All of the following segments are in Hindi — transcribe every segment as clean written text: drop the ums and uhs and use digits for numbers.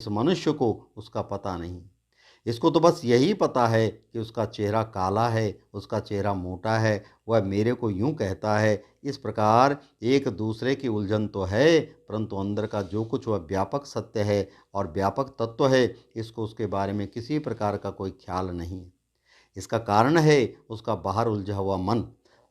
इस मनुष्य को उसका पता नहीं। इसको तो बस यही पता है कि उसका चेहरा काला है, उसका चेहरा मोटा है, वह मेरे को यूं कहता है। इस प्रकार एक दूसरे की उलझन तो है, परंतु अंदर का जो कुछ वह व्यापक सत्य है और व्यापक तत्व है, इसको उसके बारे में किसी प्रकार का कोई ख्याल नहीं। इसका कारण है उसका बाहर उलझा हुआ मन।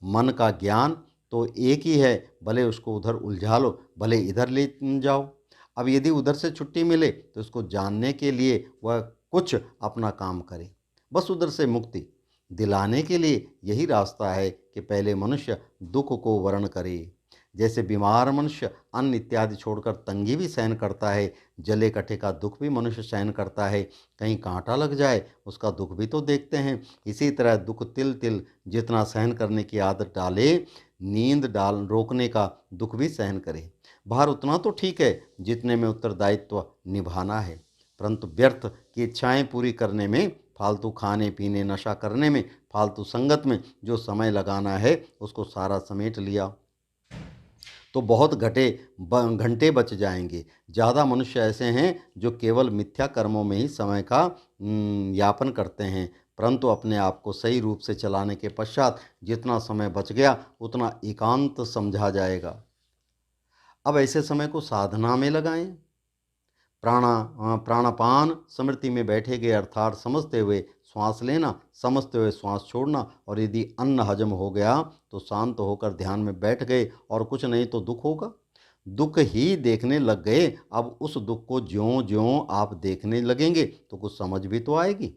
मन का ज्ञान तो एक ही है, भले उसको उधर उलझा लो, भले इधर ले जाओ। अब यदि उधर से छुट्टी मिले तो इसको जानने के लिए वह कुछ अपना काम करे, बस उधर से मुक्ति दिलाने के लिए यही रास्ता है कि पहले मनुष्य दुख को वर्ण करे। जैसे बीमार मनुष्य अन्न इत्यादि छोड़कर तंगी भी सहन करता है, जले कटे का दुख भी मनुष्य सहन करता है। कहीं कांटा लग जाए उसका दुख भी तो देखते हैं। इसी तरह दुख तिल तिल जितना सहन करने की आदत डाले, नींद डाल रोकने का दुख भी सहन करे। बाहर उतना तो ठीक है जितने में उत्तरदायित्व निभाना है, परंतु व्यर्थ की इच्छाएं पूरी करने में, फालतू खाने पीने नशा करने में, फालतू संगत में जो समय लगाना है उसको सारा समेट लिया तो बहुत घंटे बच जाएंगे। ज़्यादा मनुष्य ऐसे हैं जो केवल मिथ्या कर्मों में ही समय का यापन करते हैं, परंतु अपने आप को सही रूप से चलाने के पश्चात जितना समय बच गया उतना एकांत समझा जाएगा। अब ऐसे समय को साधना में लगाएं। प्राणापान स्मृति में बैठे गए, अर्थात समझते हुए श्वास लेना, समझते हुए श्वास छोड़ना, और यदि अन्न हजम हो गया तो शांत होकर ध्यान में बैठ गए, और कुछ नहीं तो दुख होगा। दुख ही देखने लग गए। अब उस दुख को ज्यों ज्यों आप देखने लगेंगे तो कुछ समझ भी तो आएगी।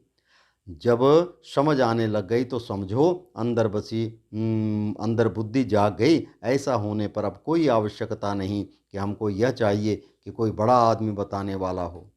जब समझ आने लग गई तो समझो अंदर बुद्धि जाग गई। ऐसा होने पर अब कोई आवश्यकता नहीं कि हमको यह चाहिए कि कोई बड़ा आदमी बताने वाला हो।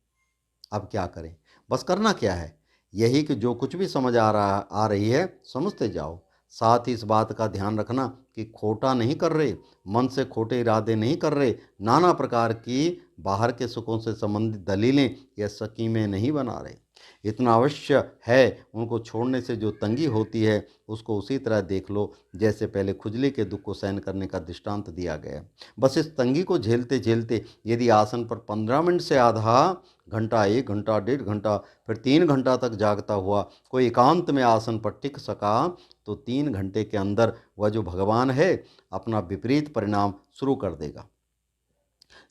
अब क्या करें? बस करना क्या है? यही कि जो कुछ भी समझ आ रही है समझते जाओ। साथ ही इस बात का ध्यान रखना कि खोटा नहीं कर रहे, मन से खोटे इरादे नहीं कर रहे, नाना प्रकार की बाहर के सुखों से संबंधित दलीलें या स्कीमें नहीं बना रहे। इतना अवश्य है, उनको छोड़ने से जो तंगी होती है उसको उसी तरह देख लो जैसे पहले खुजली के दुख को सहन करने का दृष्टांत दिया गया। बस इस तंगी को झेलते झेलते यदि आसन पर 15 मिनट से आधा घंटा, 1 घंटा, 1.5 घंटा, फिर 3 घंटा तक जागता हुआ कोई एकांत में आसन पर टिक सका तो 3 घंटे के अंदर वह जो भगवान है अपना विपरीत परिणाम शुरू कर देगा।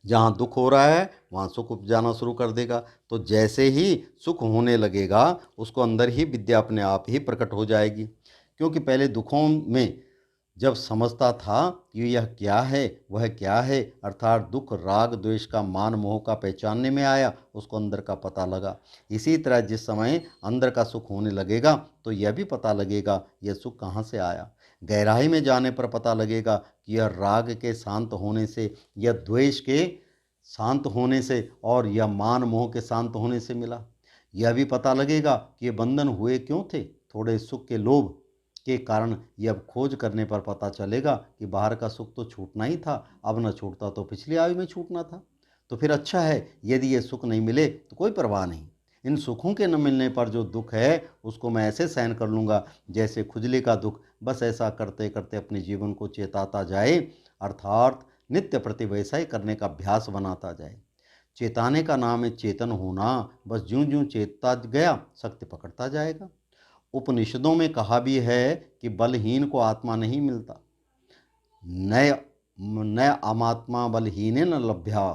जहाँ दुख हो रहा है वहाँ सुख उपजाना शुरू कर देगा। तो जैसे ही सुख होने लगेगा उसको अंदर ही विद्या अपने आप ही प्रकट हो जाएगी। क्योंकि पहले दुखों में जब समझता था कि यह क्या है वह क्या है, अर्थात दुख राग द्वेष का मान मोह का पहचानने में आया, उसको अंदर का पता लगा। इसी तरह जिस समय अंदर का सुख होने लगेगा तो यह भी पता लगेगा यह सुख कहाँ से आया। गहराई में जाने पर पता लगेगा कि यह राग के शांत होने से, यह द्वेष के शांत होने से, और यह मान मोह के शांत होने से मिला। यह भी पता लगेगा कि ये बंधन हुए क्यों थे, थोड़े सुख के लोभ के कारण। यह अब खोज करने पर पता चलेगा कि बाहर का सुख तो छूटना ही था, अब न छूटता तो पिछली आयु में छूटना था। तो फिर अच्छा है, यदि ये सुख नहीं मिले तो कोई परवाह नहीं। इन सुखों के न मिलने पर जो दुख है उसको मैं ऐसे सहन कर लूँगा जैसे खुजली का दुख। बस ऐसा करते करते अपने जीवन को चेताता जाए, अर्थात नित्य प्रति वैसा ही करने का अभ्यास बनाता जाए। चेताने का नाम है चेतन होना। बस ज्यों ज्यों चेतता गया शक्ति पकड़ता जाएगा। उपनिषदों में कहा भी है कि बलहीन को आत्मा नहीं मिलता, नय नय अमात्मा बलहीन न लभ्या।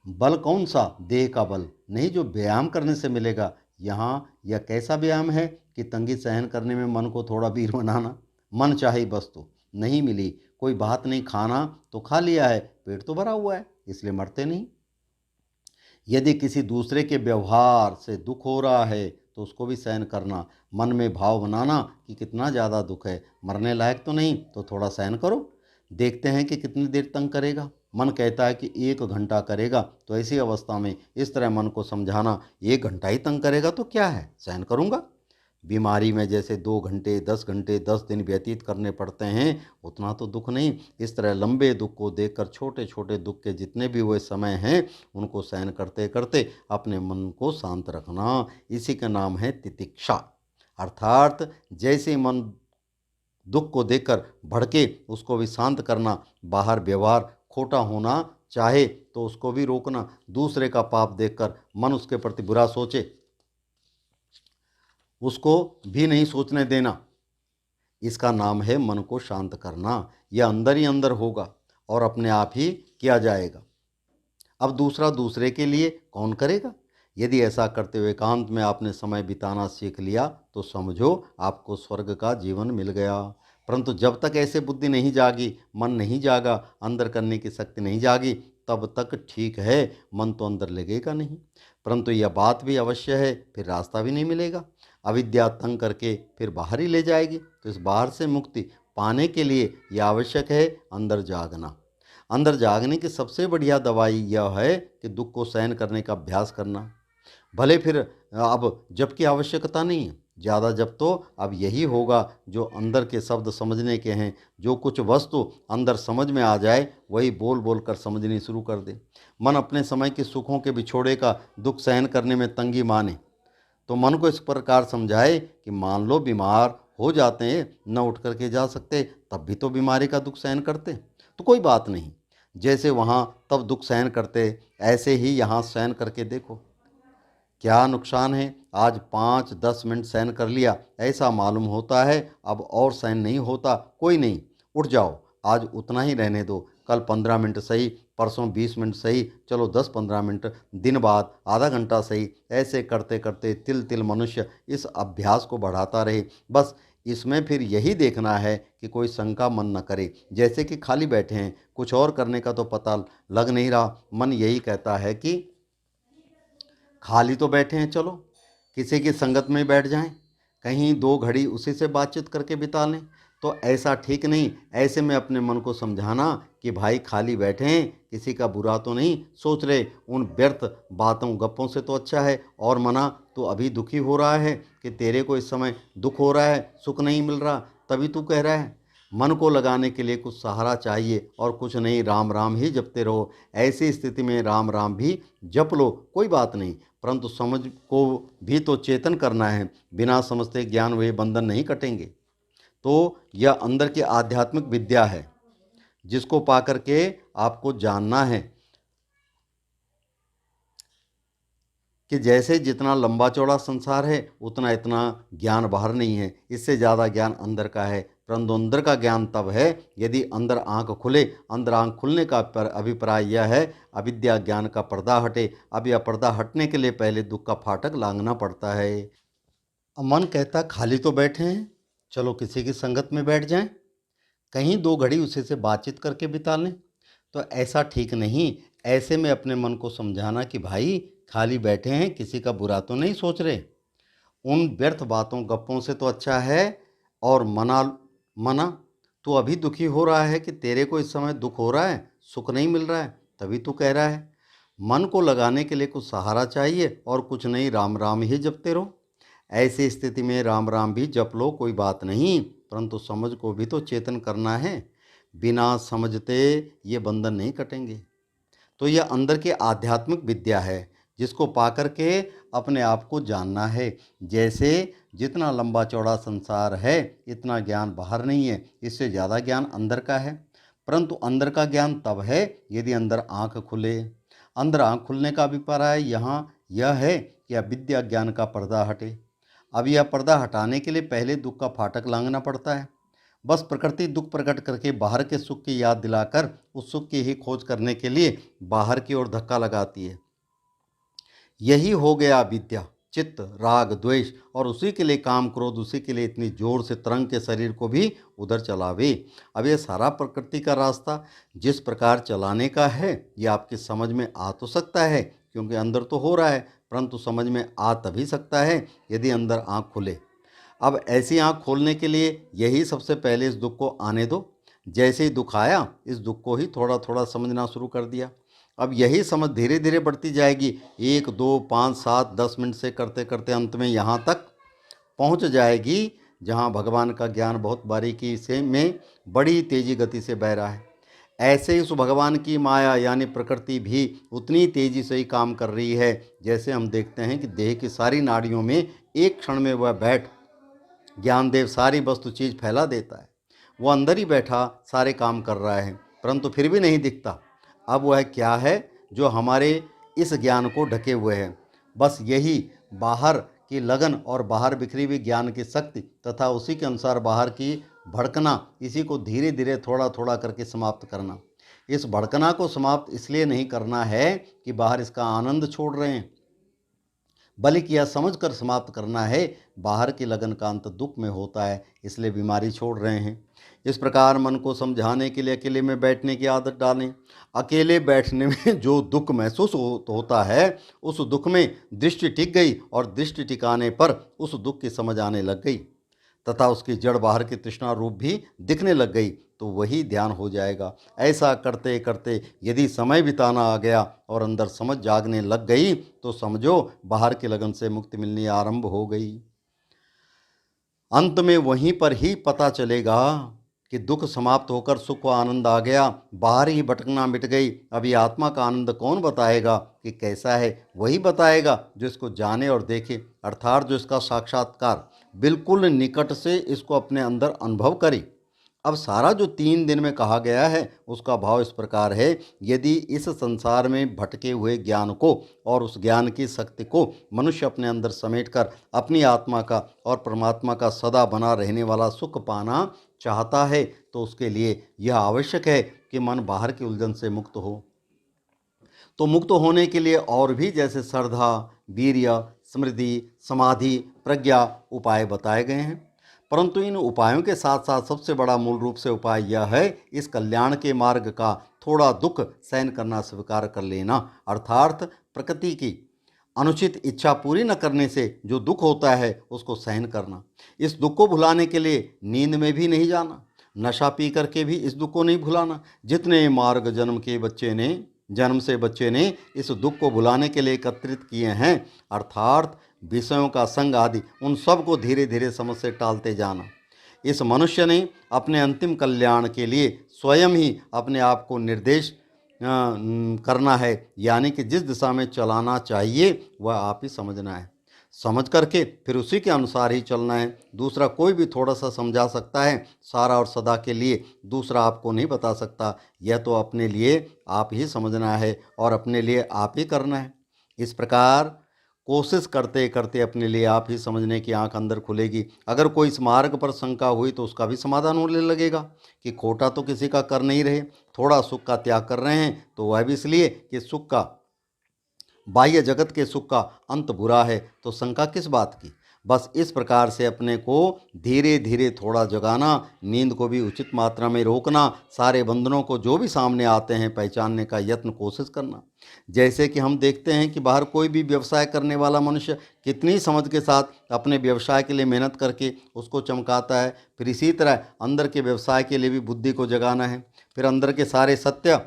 बल कौन सा? देह का बल नहीं जो व्यायाम करने से मिलेगा। यहाँ यह कैसा व्यायाम है कि तंगी सहन करने में मन को थोड़ा वीर बनाना। मन चाहे वस्तु नहीं मिली, कोई बात नहीं, खाना तो खा लिया है, पेट तो भरा हुआ है, इसलिए मरते नहीं। यदि किसी दूसरे के व्यवहार से दुख हो रहा है तो उसको भी सहन करना, मन में भाव बनाना कि कितना ज़्यादा दुख है, मरने लायक तो नहीं, तो थोड़ा सहन करो, देखते हैं कि कितनी देर तंग करेगा। मन कहता है कि 1 घंटा करेगा, तो ऐसी अवस्था में इस तरह मन को समझाना, 1 घंटा ही तंग करेगा तो क्या है, सहन करूँगा। बीमारी में जैसे 2 घंटे, 10 घंटे, 10 दिन व्यतीत करने पड़ते हैं, उतना तो दुख नहीं। इस तरह लंबे दुख को देखकर छोटे छोटे दुख के जितने भी हुए समय हैं उनको सहन करते करते अपने मन को शांत रखना, इसी का नाम है तितिक्षा। अर्थात जैसे मन दुख को देखकर भड़के उसको भी शांत करना। बाहर व्यवहार खोटा होना चाहे तो उसको भी रोकना। दूसरे का पाप देखकर मन उसके प्रति बुरा सोचे, उसको भी नहीं सोचने देना। इसका नाम है मन को शांत करना। यह अंदर ही अंदर होगा और अपने आप ही किया जाएगा। अब दूसरा दूसरे के लिए कौन करेगा? यदि ऐसा करते हुए एकांत में आपने समय बिताना सीख लिया तो समझो आपको स्वर्ग का जीवन मिल गया। परंतु जब तक ऐसे बुद्धि नहीं जागी, मन नहीं जागा, अंदर करने की शक्ति नहीं जागी, तब तक ठीक है, मन तो अंदर लगेगा नहीं। परंतु यह बात भी अवश्य है, फिर रास्ता भी नहीं मिलेगा। अविद्या तंग करके फिर बाहर ही ले जाएगी। तो इस बाहर से मुक्ति पाने के लिए यह आवश्यक है अंदर जागना। अंदर जागने की सबसे बढ़िया दवाई यह है कि दुख को सहन करने का अभ्यास करना। भले फिर अब जब की आवश्यकता नहीं है ज़्यादा जब, तो अब यही होगा जो अंदर के शब्द समझने के हैं। जो कुछ वस्तु अंदर समझ में आ जाए वही बोल बोल कर समझनी शुरू कर दे। मन अपने समय के सुखों के बिछोड़े का दुख सहन करने में तंगी माने तो मन को इस प्रकार समझाए कि मान लो बीमार हो जाते हैं, न उठ करके जा सकते, तब भी तो बीमारी का दुख सहन करते, तो कोई बात नहीं। जैसे वहाँ तब दुख सहन करते, ऐसे ही यहाँ सहन करके देखो, क्या नुकसान है। आज 5-10 मिनट सहन कर लिया, ऐसा मालूम होता है अब और सहन नहीं होता, कोई नहीं, उठ जाओ, आज उतना ही रहने दो। कल 15 मिनट सही, परसों 20 मिनट सही, चलो 10-15 मिनट, दिन बाद आधा घंटा सही। ऐसे करते करते तिल तिल मनुष्य इस अभ्यास को बढ़ाता रहे। बस इसमें फिर यही देखना है कि कोई शंका मन न करे, जैसे कि खाली बैठे हैं, कुछ और करने का तो पता लग नहीं रहा। मन यही कहता है कि खाली तो बैठे हैं, चलो किसी की संगत में बैठ जाएं, कहीं 2 घड़ी उसी से बातचीत करके बिता लें। तो ऐसा ठीक नहीं। ऐसे में अपने मन को समझाना कि भाई खाली बैठे हैं, किसी का बुरा तो नहीं सोच रहे, उन व्यर्थ बातों गप्पों से तो अच्छा है। और मना, तो अभी दुखी हो रहा है कि तेरे को इस समय दुख हो रहा है, सुख नहीं मिल रहा, तभी तू कह रहा है। मन को लगाने के लिए कुछ सहारा चाहिए और कुछ नहीं, राम राम ही जपते रहो। ऐसी स्थिति में राम राम भी जप लो, कोई बात नहीं, परंतु समझ को भी तो चेतन करना है। बिना समझते ज्ञान वे बंधन नहीं कटेंगे। तो यह अंदर की आध्यात्मिक विद्या है जिसको पाकर के आपको जानना है कि जैसे जितना लंबा चौड़ा संसार है उतना इतना ज्ञान बाहर नहीं है, इससे ज़्यादा ज्ञान अंदर का है। परंतु अंदर का ज्ञान तब है यदि अंदर आंख खुले। अंदर आंख खुलने का अभिप्राय यह है अविद्या ज्ञान का पर्दा हटे। अब यह पर्दा हटने के लिए पहले दुख का फाटक लांघना पड़ता है। अब मन कहता खाली तो बैठे हैं, चलो किसी की संगत में बैठ जाएं, कहीं 2 घड़ी उसी से बातचीत करके बिता लें। तो ऐसा ठीक नहीं। ऐसे में अपने मन को समझाना कि भाई खाली बैठे हैं, किसी का बुरा तो नहीं सोच रहे, उन व्यर्थ बातों गप्पों से तो अच्छा है। और मना मना, तू अभी दुखी हो रहा है कि तेरे को इस समय दुख हो रहा है, सुख नहीं मिल रहा है, तभी तू कह रहा है। मन को लगाने के लिए कुछ सहारा चाहिए और कुछ नहीं, राम राम ही जपते रहो। ऐसी स्थिति में राम राम भी जप लो, कोई बात नहीं, परंतु समझ को भी तो चेतन करना है। बिना समझते ये बंधन नहीं कटेंगे। तो यह अंदर की आध्यात्मिक विद्या है जिसको पाकर के अपने आप को जानना है। जैसे जितना लंबा चौड़ा संसार है इतना ज्ञान बाहर नहीं है, इससे ज़्यादा ज्ञान अंदर का है। परंतु अंदर का ज्ञान तब है यदि अंदर आँख खुले। अंदर आँख खुलने का अभिप्राय यहाँ यह है कि अविद्या ज्ञान का पर्दा हटे। अब यह पर्दा हटाने के लिए पहले दुख का फाटक लांघना पड़ता है। बस प्रकृति दुख प्रकट करके बाहर के सुख की याद दिलाकर उस सुख की ही खोज करने के लिए बाहर की ओर धक्का लगाती है। यही हो गया विद्या, चित्त, राग, द्वेष, और उसी के लिए काम क्रोध, उसी के लिए इतनी जोर से तरंग के शरीर को भी उधर चलावे। अब ये सारा प्रकृति का रास्ता जिस प्रकार चलाने का है ये आपकी समझ में आ तो सकता है क्योंकि अंदर तो हो रहा है, परंतु समझ में आ तभी सकता है यदि अंदर आँख खुले। अब ऐसी आँख खोलने के लिए यही सबसे पहले इस दुख को आने दो। जैसे ही दुख आया इस दुख को ही थोड़ा थोड़ा समझना शुरू कर दिया। अब यही समझ धीरे धीरे बढ़ती जाएगी। 1, 2, 5, 7, 10 मिनट से करते करते अंत में यहाँ तक पहुँच जाएगी जहाँ भगवान का ज्ञान बहुत बारीकी से में बड़ी तेजी गति से बह रहा है। ऐसे ही उस भगवान की माया यानी प्रकृति भी उतनी तेजी से ही काम कर रही है। जैसे हम देखते हैं कि देह की सारी नाड़ियों में एक क्षण में वह बैठ ज्ञानदेव सारी वस्तु चीज़ फैला देता है। वो अंदर ही बैठा सारे काम कर रहा है परंतु फिर भी नहीं दिखता। अब वह क्या है जो हमारे इस ज्ञान को ढके हुए है? बस यही बाहर की लगन और बाहर बिखरी हुई ज्ञान की शक्ति तथा उसी के अनुसार बाहर की भड़कना, इसी को धीरे धीरे थोड़ा थोड़ा करके समाप्त करना। इस भड़कना को समाप्त इसलिए नहीं करना है कि बाहर इसका आनंद छोड़ रहे हैं, बल्कि यह समझकर समाप्त करना है बाहर की लगन का अंत दुख में होता है, इसलिए बीमारी छोड़ रहे हैं। इस प्रकार मन को समझाने के लिए अकेले में बैठने की आदत डालें। अकेले बैठने में जो दुख महसूस होता है, उस दुख में दृष्टि टिक गई और दृष्टि टिकाने पर उस दुख की समझ आने लग गई तथा उसकी जड़ बाहर की तृष्णा रूप भी दिखने लग गई, तो वही ध्यान हो जाएगा। ऐसा करते करते यदि समय बिताना आ गया और अंदर समझ जागने लग गई, तो समझो बाहर की लगन से मुक्ति मिलनी आरंभ हो गई। अंत में वहीं पर ही पता चलेगा कि दुख समाप्त होकर सुख व आनंद आ गया, बाहर ही भटकना मिट गई। अभी आत्मा का आनंद कौन बताएगा कि कैसा है? वही बताएगा जो इसको जाने और देखे, अर्थात जो इसका साक्षात्कार बिल्कुल निकट से इसको अपने अंदर अनुभव करे। अब सारा जो 3 दिन में कहा गया है उसका भाव इस प्रकार है। यदि इस संसार में भटके हुए ज्ञान को और उस ज्ञान की शक्ति को मनुष्य अपने अंदर समेटकर अपनी आत्मा का और परमात्मा का सदा बना रहने वाला सुख पाना चाहता है, तो उसके लिए यह आवश्यक है कि मन बाहर की उलझन से मुक्त हो। तो मुक्त होने के लिए और भी जैसे श्रद्धा, वीर्य, स्मृति, समाधि, प्रज्ञा उपाय बताए गए हैं, परंतु इन उपायों के साथ साथ सबसे बड़ा मूल रूप से उपाय यह है इस कल्याण के मार्ग का थोड़ा दुख सहन करना स्वीकार कर लेना, अर्थात प्रकृति की अनुचित इच्छा पूरी न करने से जो दुख होता है उसको सहन करना। इस दुख को भुलाने के लिए नींद में भी नहीं जाना, नशा पी करके भी इस दुख को नहीं भुलाना। जितने मार्ग जन्म से बच्चे ने इस दुख को भुलाने के लिए एकत्रित किए हैं, अर्थात विषयों का संग आदि, उन सब को धीरे धीरे समझ से टालते जाना। इस मनुष्य ने अपने अंतिम कल्याण के लिए स्वयं ही अपने आप को निर्देश करना है, यानी कि जिस दिशा में चलाना चाहिए वह आप ही समझना है। समझ करके फिर उसी के अनुसार ही चलना है। दूसरा कोई भी थोड़ा सा समझा सकता है, सारा और सदा के लिए दूसरा आपको नहीं बता सकता। यह तो अपने लिए आप ही समझना है और अपने लिए आप ही करना है। इस प्रकार कोशिश करते करते अपने लिए आप ही समझने की आंख अंदर खुलेगी। अगर कोई इस मार्ग पर शंका हुई तो उसका भी समाधान होने लगेगा कि खोटा तो किसी का कर नहीं रहे, थोड़ा सुख का त्याग कर रहे हैं तो वह भी इसलिए कि सुख का, बाह्य जगत के सुख का अंत बुरा है, तो शंका किस बात की। बस इस प्रकार से अपने को धीरे धीरे थोड़ा जगाना, नींद को भी उचित मात्रा में रोकना, सारे बंधनों को जो भी सामने आते हैं पहचानने का यत्न कोशिश करना। जैसे कि हम देखते हैं कि बाहर कोई भी व्यवसाय करने वाला मनुष्य कितनी समझ के साथ अपने व्यवसाय के लिए मेहनत करके उसको चमकाता है, फिर इसी तरह अंदर के व्यवसाय के लिए भी बुद्धि को जगाना है। फिर अंदर के सारे सत्य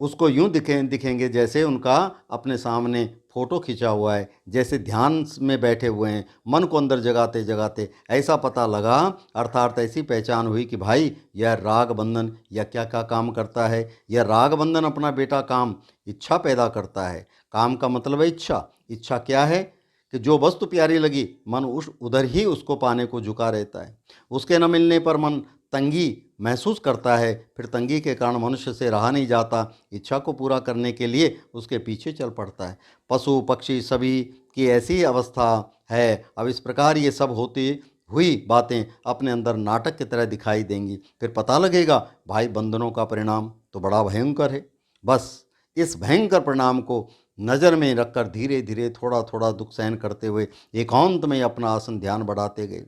उसको यूं दिखेंगे जैसे उनका अपने सामने फोटो खींचा हुआ है, जैसे ध्यान में बैठे हुए हैं। मन को अंदर जगाते जगाते ऐसा पता लगा, अर्थात ऐसी पहचान हुई कि भाई यह राग बंधन या क्या क्या काम करता है। यह राग बंधन अपना बेटा काम इच्छा पैदा करता है। काम का मतलब है इच्छा। इच्छा क्या है कि जो वस्तु प्यारी लगी मन उधर ही उसको पाने को झुका रहता है। उसके न मिलने पर मन तंगी महसूस करता है, फिर तंगी के कारण मनुष्य से रहा नहीं जाता, इच्छा को पूरा करने के लिए उसके पीछे चल पड़ता है। पशु पक्षी सभी की ऐसी अवस्था है। अब इस प्रकार ये सब होती हुई बातें अपने अंदर नाटक की तरह दिखाई देंगी, फिर पता लगेगा भाई बंधनों का परिणाम तो बड़ा भयंकर है। बस इस भयंकर परिणाम को नज़र में रखकर धीरे धीरे थोड़ा थोड़ा दुख सहन करते हुए एकांत में अपना आसन ध्यान बढ़ाते गए।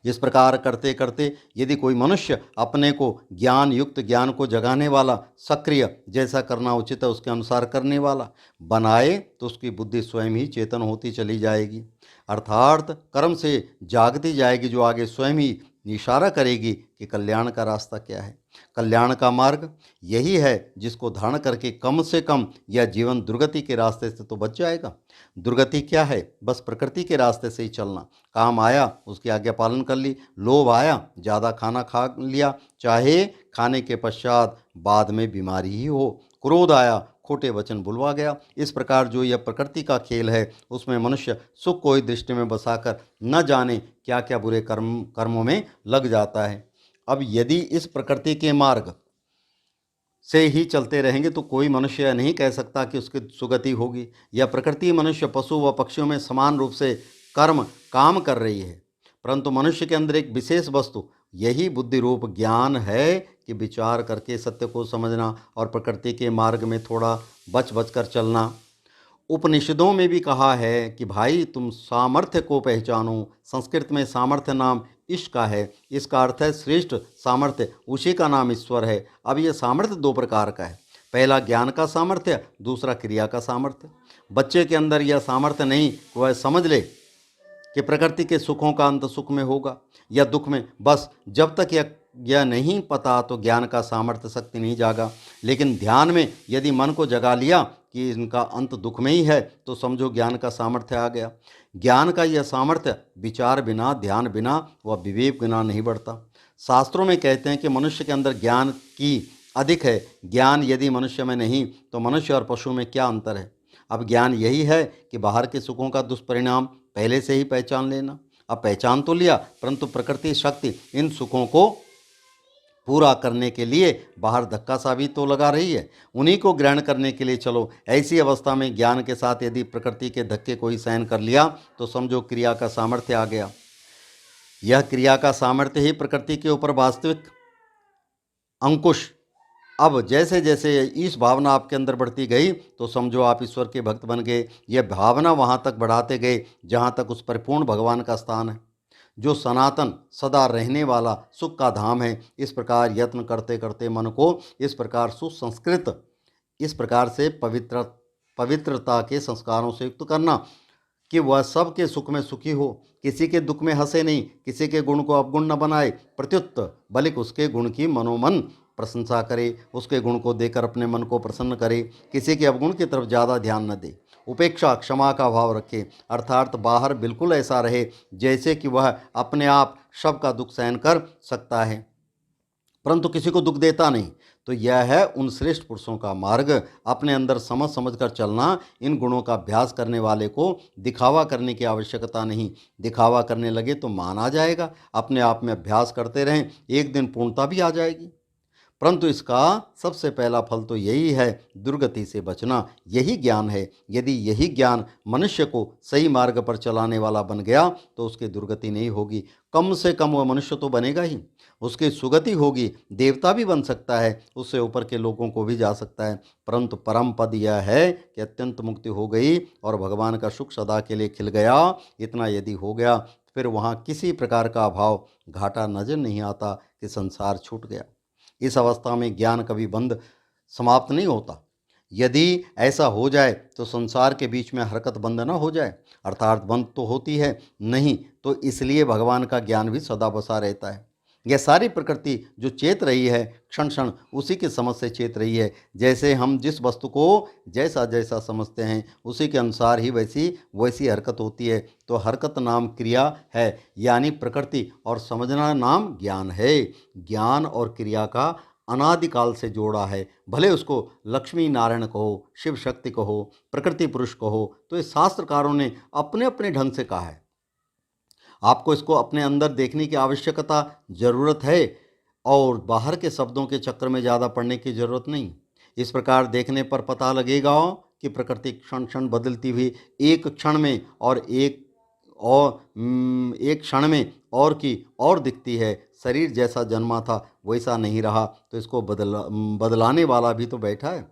इस प्रकार करते करते यदि कोई मनुष्य अपने को ज्ञान युक्त, ज्ञान को जगाने वाला, सक्रिय, जैसा करना उचित है उसके अनुसार करने वाला बनाए, तो उसकी बुद्धि स्वयं ही चेतन होती चली जाएगी, अर्थात कर्म से जागती जाएगी, जो आगे स्वयं ही इशारा करेगी कि कल्याण का रास्ता क्या है। कल्याण का मार्ग यही है जिसको धारण करके कम से कम यह जीवन दुर्गति के रास्ते से तो बच जाएगा। दुर्गति क्या है? बस प्रकृति के रास्ते से ही चलना। काम आया उसकी आज्ञा पालन कर ली, लोभ आया ज़्यादा खाना खा लिया, चाहे खाने के पश्चात बाद में बीमारी ही हो, क्रोध आया खोटे वचन बुलवा गया। इस प्रकार जो यह प्रकृति का खेल है उसमें मनुष्य सुख को ही दृष्टि में बसाकर न जाने क्या क्या बुरे कर्मों में लग जाता है। अब यदि इस प्रकृति के मार्ग से ही चलते रहेंगे तो कोई मनुष्य यह नहीं कह सकता कि उसकी सुगति होगी। यह प्रकृति मनुष्य, पशु व पक्षियों में समान रूप से कर्म काम कर रही है, परंतु मनुष्य के अंदर एक विशेष वस्तु, यही बुद्धि रूप ज्ञान है कि विचार करके सत्य को समझना और प्रकृति के मार्ग में थोड़ा बच बच कर चलना। उपनिषदों में भी कहा है कि भाई तुम सामर्थ्य को पहचानो। संस्कृत में सामर्थ्य नाम ईश का है। इसका अर्थ है श्रेष्ठ सामर्थ्य, उसी का नाम ईश्वर है। अब यह सामर्थ्य दो प्रकार का है, पहला ज्ञान का सामर्थ्य, दूसरा क्रिया का सामर्थ्य। बच्चे के अंदर यह सामर्थ्य नहीं, वह समझ ले कि प्रकृति के सुखों का अंत सुख में होगा या दुख में, बस जब तक यह नहीं पता तो ज्ञान का सामर्थ्य शक्ति नहीं जागा। लेकिन ध्यान में यदि मन को जगा लिया कि इनका अंत दुख में ही है तो समझो ज्ञान का सामर्थ्य आ गया। ज्ञान का यह सामर्थ्य विचार बिना, ध्यान बिना व विवेक बिना नहीं बढ़ता। शास्त्रों में कहते हैं कि मनुष्य के अंदर ज्ञान की अधिक है। ज्ञान यदि मनुष्य में नहीं तो मनुष्य और पशु में क्या अंतर है। अब ज्ञान यही है कि बाहर के सुखों का दुष्परिणाम पहले से ही पहचान लेना। अब पहचान तो लिया, परंतु प्रकृति शक्ति इन सुखों को पूरा करने के लिए बाहर धक्का सा भी तो लगा रही है, उन्हीं को ग्रहण करने के लिए चलो। ऐसी अवस्था में ज्ञान के साथ यदि प्रकृति के धक्के को ही सहन कर लिया तो समझो क्रिया का सामर्थ्य आ गया। यह क्रिया का सामर्थ्य ही प्रकृति के ऊपर वास्तविक अंकुश। अब जैसे जैसे इस भावना आपके अंदर बढ़ती गई तो समझो आप ईश्वर के भक्त बन गए। यह भावना वहाँ तक बढ़ाते गए जहाँ तक उस परिपूर्ण भगवान का स्थान है, जो सनातन सदा रहने वाला सुख का धाम है। इस प्रकार यत्न करते करते मन को इस प्रकार सुसंस्कृत, इस प्रकार से पवित्रता के संस्कारों से युक्त करना कि वह सबके सुख में सुखी हो, किसी के दुख में हंसे नहीं, किसी के गुण को अवगुण न बनाए, प्रत्युत बल्कि उसके गुण की मनोमन प्रशंसा करे, उसके गुण को देकर अपने मन को प्रसन्न करे, किसी के अवगुण की तरफ ज़्यादा ध्यान न दे। उपेक्षा, क्षमा का भाव रखे, अर्थात बाहर बिल्कुल ऐसा रहे जैसे कि वह अपने आप सबका दुख सहन कर सकता है परंतु किसी को दुख देता नहीं। तो यह है उन श्रेष्ठ पुरुषों का मार्ग। अपने अंदर समझ समझ कर चलना। इन गुणों का अभ्यास करने वाले को दिखावा करने की आवश्यकता नहीं। दिखावा करने लगे तो मान आ जाएगा। अपने आप में अभ्यास करते रहें, एक दिन पूर्णता भी आ जाएगी। परंतु इसका सबसे पहला फल तो यही है, दुर्गति से बचना। यही ज्ञान है। यदि यही ज्ञान मनुष्य को सही मार्ग पर चलाने वाला बन गया तो उसकी दुर्गति नहीं होगी। कम से कम वह मनुष्य तो बनेगा ही, उसकी सुगति होगी। देवता भी बन सकता है, उससे ऊपर के लोगों को भी जा सकता है। परंतु परम पद यह है कि अत्यंत मुक्ति हो गई और भगवान का सुख सदा के लिए खिल गया। इतना यदि हो गया फिर वहाँ किसी प्रकार का अभाव, घाटा नजर नहीं आता कि संसार छूट गया। इस अवस्था में ज्ञान कभी बंद समाप्त नहीं होता। यदि ऐसा हो जाए तो संसार के बीच में हरकत बंद न हो जाए, अर्थात बंद तो होती है नहीं, तो इसलिए भगवान का ज्ञान भी सदा बसा रहता है। यह सारी प्रकृति जो चेत रही है क्षण क्षण उसी की समझ से चेत रही है। जैसे हम जिस वस्तु को जैसा जैसा समझते हैं उसी के अनुसार ही वैसी वैसी हरकत होती है। तो हरकत नाम क्रिया है, यानी प्रकृति, और समझना नाम ज्ञान है। ज्ञान और क्रिया का अनादिकाल से जोड़ा है। भले उसको लक्ष्मी नारायण कहो, शिव शक्ति कहो, प्रकृति पुरुष कहो, तो ये शास्त्रकारों ने अपने अपने ढंग से कहा है। आपको इसको अपने अंदर देखने की आवश्यकता ज़रूरत है और बाहर के शब्दों के चक्कर में ज़्यादा पड़ने की ज़रूरत नहीं। इस प्रकार देखने पर पता लगेगा कि प्रकृति क्षण क्षण बदलती हुई एक क्षण में और एक क्षण में और की और दिखती है। शरीर जैसा जन्मा था वैसा नहीं रहा, तो इसको बदलाने वाला भी तो बैठा है।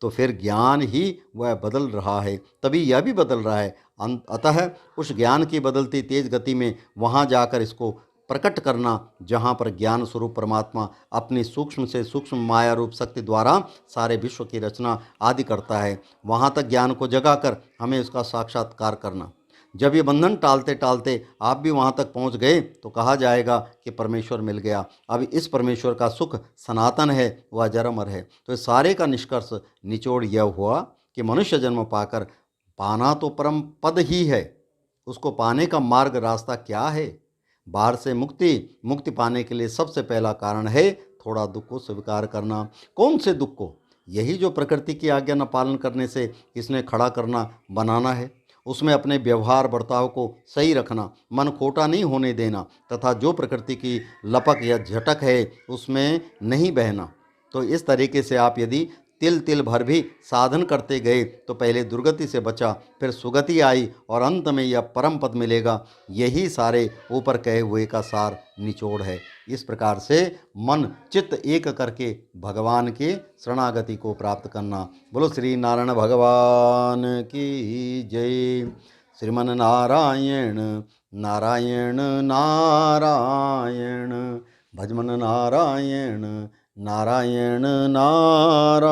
तो फिर ज्ञान ही वह बदल रहा है, तभी यह भी बदल रहा है। अतः उस ज्ञान की बदलती तेज गति में वहाँ जाकर इसको प्रकट करना जहाँ पर ज्ञान स्वरूप परमात्मा अपनी सूक्ष्म से सूक्ष्म माया रूप शक्ति द्वारा सारे विश्व की रचना आदि करता है, वहाँ तक ज्ञान को जगाकर हमें उसका साक्षात्कार करना। जब ये बंधन टालते टालते आप भी वहाँ तक पहुँच गए तो कहा जाएगा कि परमेश्वर मिल गया। अब इस परमेश्वर का सुख सनातन है, वह अजर अमर है। तो इस सारे का निष्कर्ष निचोड़ यह हुआ कि मनुष्य जन्म पाकर पाना तो परम पद ही है, उसको पाने का मार्ग रास्ता क्या है? बाहर से मुक्ति पाने के लिए सबसे पहला कारण है थोड़ा दुख को स्वीकार करना। कौन से दुख को? यही जो प्रकृति की आज्ञा न पालन करने से इसने खड़ा करना बनाना है, उसमें अपने व्यवहार बर्ताव को सही रखना, मन खोटा नहीं होने देना, तथा जो प्रकृति की लपक या झटक है उसमें नहीं बहना। तो इस तरीके से आप यदि तिल तिल भर भी साधन करते गए तो पहले दुर्गति से बचा, फिर सुगति आई और अंत में यह परम पद मिलेगा। यही सारे ऊपर कहे हुए का सार निचोड़ है। इस प्रकार से मन चित्त एक करके भगवान के शरणागति को प्राप्त करना। बोलो श्री नारायण भगवान की जय। श्रीमन नारायण नारायण नारायण, भजमन नारायण नारायण नारायण।